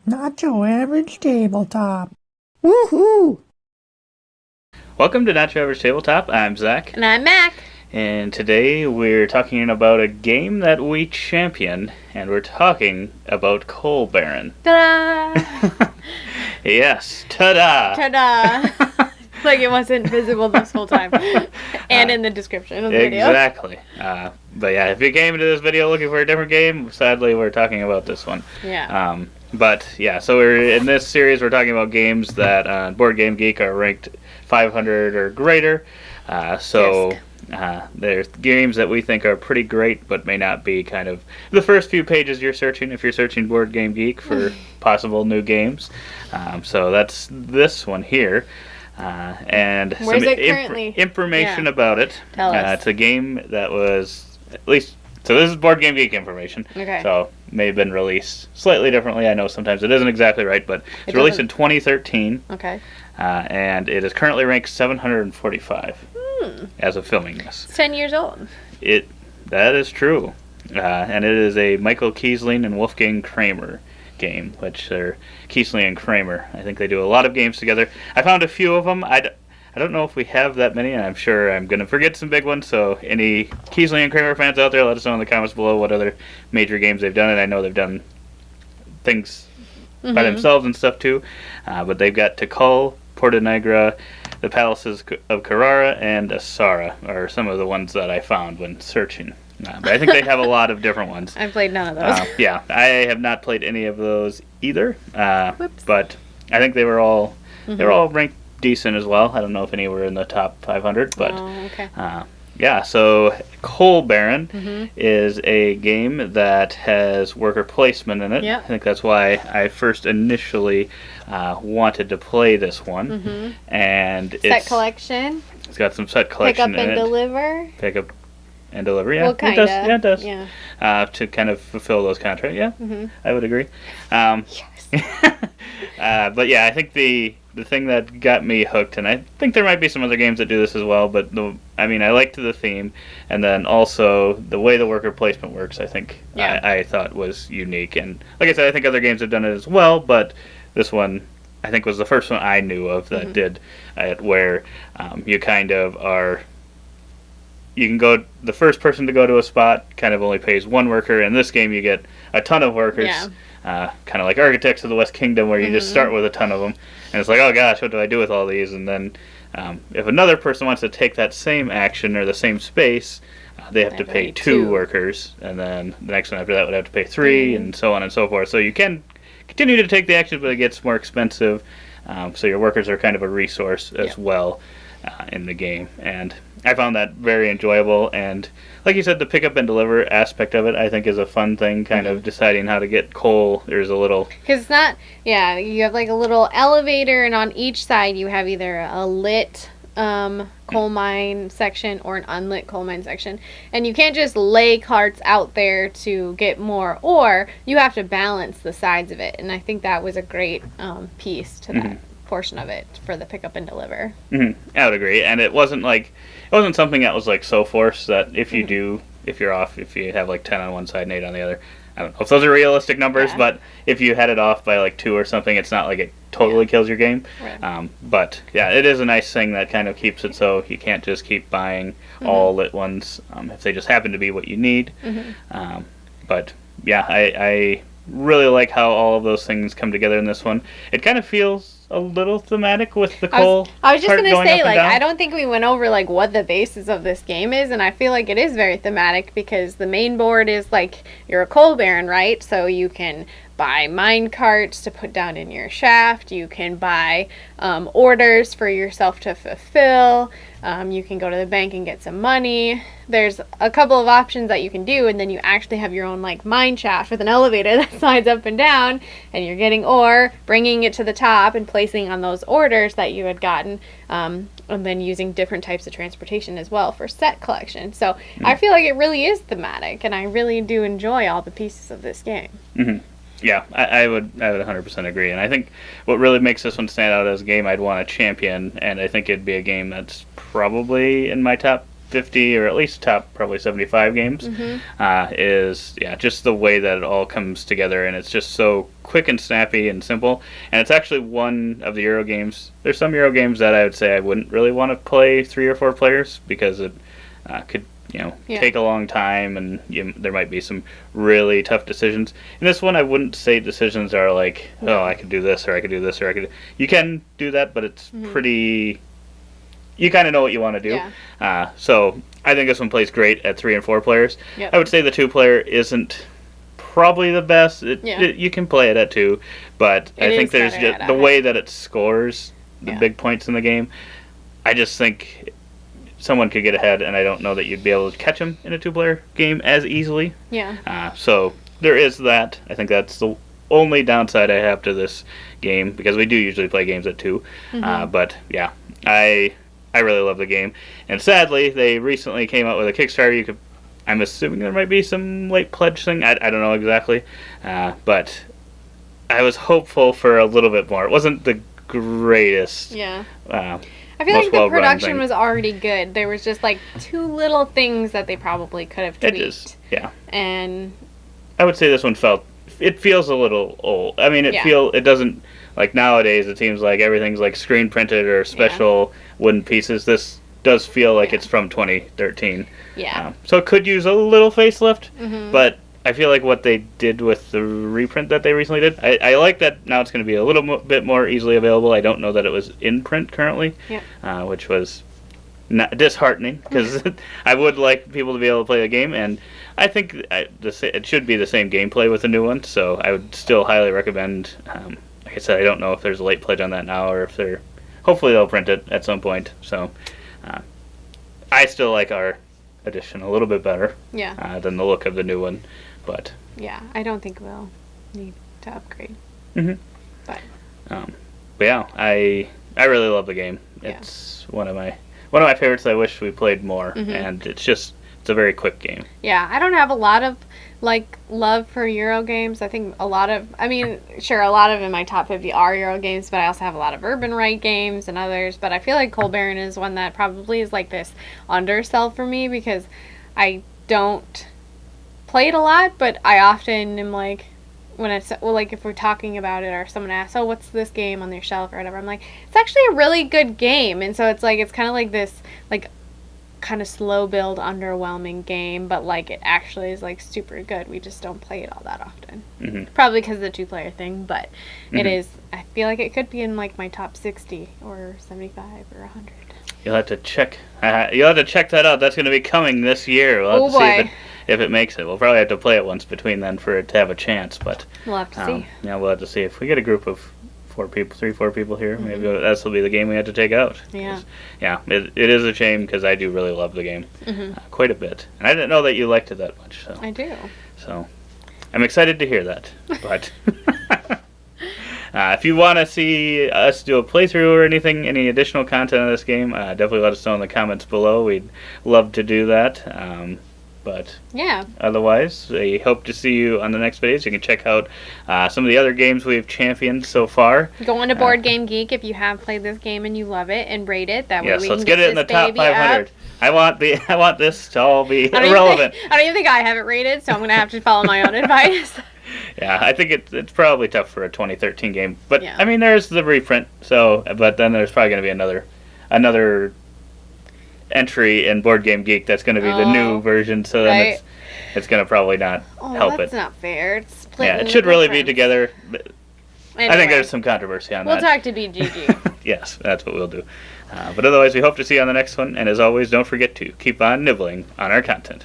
Not your average tabletop. Woohoo! Welcome to Not Your Average Tabletop. I'm Zach. And I'm Mac. And today we're talking about a game that we champion, and we're talking about Coal Baron. Ta-da! Yes, ta-da! Ta-da! Like it wasn't visible this whole time. And in the description of the video. Exactly. But yeah, if you came into this video looking for a different game, sadly we're talking about this one. Yeah. But yeah, so we're in this series we're talking about games that on Board Game Geek are ranked 500 or greater. There's games that we think are pretty great, but may not be kind of the first few pages you're searching if you're searching Board Game Geek for possible new games. So that's this one here. And where's some it currently? Information about it. Tell us. It's a game that was at least. So this is Board Game Geek information. Okay. So may have been released slightly differently. I know sometimes it isn't exactly right, but it's released in 2013. Okay. And it is currently ranked 745 as of filming this. It's 10 years old. That is true. And it is a Michael Kiesling and Wolfgang Kramer game, which are Kiesling and Kramer. I think they do a lot of games together. I found a few of them. I don't know if we have that many, and I'm sure I'm going to forget some big ones, so any Kiesling and Kramer fans out there, let us know in the comments below what other major games they've done, and I know they've done things by themselves and stuff too, but they've got Tikal, Porta Negra, the Palaces of Carrara, and Asara are some of the ones that I found when searching. But I think they have a lot of different ones. I've played none of those. Yeah, I have not played any of those either, Whoops. but I think they were all ranked decent as well. I don't know if any were in the top 500, but okay. yeah. So Coal Baron is a game that has worker placement in it. Yep. I think that's why I first initially wanted to play this one. And Set collection. It's got some set collection Pick up in and it. deliver. Pick up and deliver. Yeah, Well, kinda. it does. Yeah, it does. Yeah. To kind of fulfill those contracts. Yeah, I would agree. Yes. But yeah, I think the thing that got me hooked, and I think there might be some other games that do this as well, but I liked the theme, and then also the way the worker placement works, I think I thought was unique. And like I said, I think other games have done it as well, but this one I think was the first one I knew of that did it, where you kind of are. You can go. The first person to go to a spot kind of only pays one worker. In this game, you get a ton of workers. Yeah. Kind of like Architects of the West Kingdom, where you just start with a ton of them, and it's like, oh gosh, what do I do with all these? And then, if another person wants to take that same action or the same space, they have to pay two workers, and then the next one after that would have to pay three, and so on and so forth. So you can continue to take the action, but it gets more expensive. So your workers are kind of a resource as well in the game, and I found that very enjoyable. And like you said, the pick up and deliver aspect of it, I think, is a fun thing, kind of deciding how to get coal. There's a little... Because it's not... Yeah, you have like a little elevator, and on each side you have either a lit coal mine section or an unlit coal mine section. And you can't just lay carts out there to get more, or you have to balance the sides of it. And I think that was a great piece to that portion of it for the pick up and deliver. I would agree. And it wasn't something that was like so forced that if you have like 10 on one side and 8 on the other, I don't know if those are realistic numbers, but if you had it off by like 2 or something, it's not like it totally kills your game. Right. But yeah, it is a nice thing that kind of keeps it so you can't just keep buying all lit ones if they just happen to be what you need. But yeah, I really like how all of those things come together in this one. It kind of feels a little thematic with the coal. I was just going to say, like, down. I don't think we went over like what the basis of this game is, and I feel like it is very thematic because the main board is like you're a coal baron, right? So you can buy mine carts to put down in your shaft. You can buy orders for yourself to fulfill. You can go to the bank and get some money. There's a couple of options that you can do, and then you actually have your own like mine shaft with an elevator that slides up and down, and you're getting ore, bringing it to the top, and placing on those orders that you had gotten, and then using different types of transportation as well for set collection. So I feel like it really is thematic, and I really do enjoy all the pieces of this game. Yeah, I would 100% agree, and I think what really makes this one stand out as a game I'd want to champion, and I think it'd be a game that's probably in my top 50 or at least top probably 75 games. Is just the way that it all comes together, and it's just so quick and snappy and simple. And it's actually one of the Euro games. There's some Euro games that I would say I wouldn't really want to play 3 or 4 players because it could take a long time, and there might be some really tough decisions. In this one, I wouldn't say decisions are like, oh, I could do this, or I could do this, or I could. You can do that, but it's pretty. You kind of know what you want to do. Yeah. So I think this one plays great at 3 and 4 players. Yep. I would say the 2-player isn't probably the best. You can play it at 2, but I think there's just the way that it scores the big points in the game. I just think someone could get ahead, and I don't know that you'd be able to catch them in a 2-player game as easily. Yeah. So there is that. I think that's the only downside I have to this game, because we do usually play games at 2. But yeah, I really love the game, and sadly they recently came out with a Kickstarter. I'm assuming there might be some late pledge thing. I don't know exactly, but I was hopeful for a little bit more. It wasn't the greatest. Yeah. I feel like the production was already good. There was just like 2 little things that they probably could have tweaked. And I would say this one feels a little old. I mean, it doesn't, like nowadays it seems like everything's like screen printed or special wooden pieces. This does feel like it's from 2013. Yeah. So it could use a little facelift, but I feel like what they did with the reprint that they recently did, I like that now it's going to be a little bit more easily available. I don't know that it was in print currently, which was disheartening, because I would like people to be able to play the game, and I think it should be the same gameplay with the new one, so I would still highly recommend. Like I said, I don't know if there's a late pledge on that now, or if hopefully they'll print it at some point, so I still like our edition a little bit better than the look of the new one. But I don't think we'll need to upgrade. But yeah, I really love the game. It's one of my favorites. I wish we played more, and it's a very quick game. Yeah, I don't have a lot of love for Euro games. I think a lot of in my top 50 are Euro games, but I also have a lot of Urban Right games and others. But I feel like Coal Baron is one that probably is like this undersell for me, because I don't play it a lot, but I often am like, when it's if we're talking about it or someone asks, oh, what's this game on their shelf or whatever, I'm like, it's actually a really good game. And so it's kind of like this kind of slow build, underwhelming game, but it actually is super good. We just don't play it all that often. Probably because of the 2-player thing, but it is. I feel like it could be in my top 60 or 75 or 100. You'll have to check. You'll have to check that out. That's going to be coming this year. We'll have to see if it makes it. We'll probably have to play it once between then for it to have a chance. But we'll have to see. Yeah, we'll have to see if we get a group of 4 people here. Maybe this will be the game we have to take out. Yeah. Yeah. It is a shame, because I do really love the game quite a bit, and I didn't know that you liked it that much. So I do. So I'm excited to hear that. But if you want to see us do a playthrough or anything, any additional content on this game, definitely let us know in the comments below. We'd love to do that. But otherwise, I hope to see you on the next videos. You can check out some of the other games we've championed so far. Go on to Board Game Geek if you have played this game and you love it, and rate it. That way we let's can get it in the top 500. I want this to all be irrelevant. I don't even think I have it rated, so I'm going to have to follow my own advice. Yeah, I think it's probably tough for a 2013 game. But, I mean, there's the reprint, but then there's probably going to be another entry in Board Game Geek that's going to be the new version, so then it's going to probably not help it. That's not fair. It's it should really be together. Anyway, I think there's some controversy on that. We'll talk to BGG. Yes, that's what we'll do. But otherwise, we hope to see you on the next one, and as always, don't forget to keep on nibbling on our content.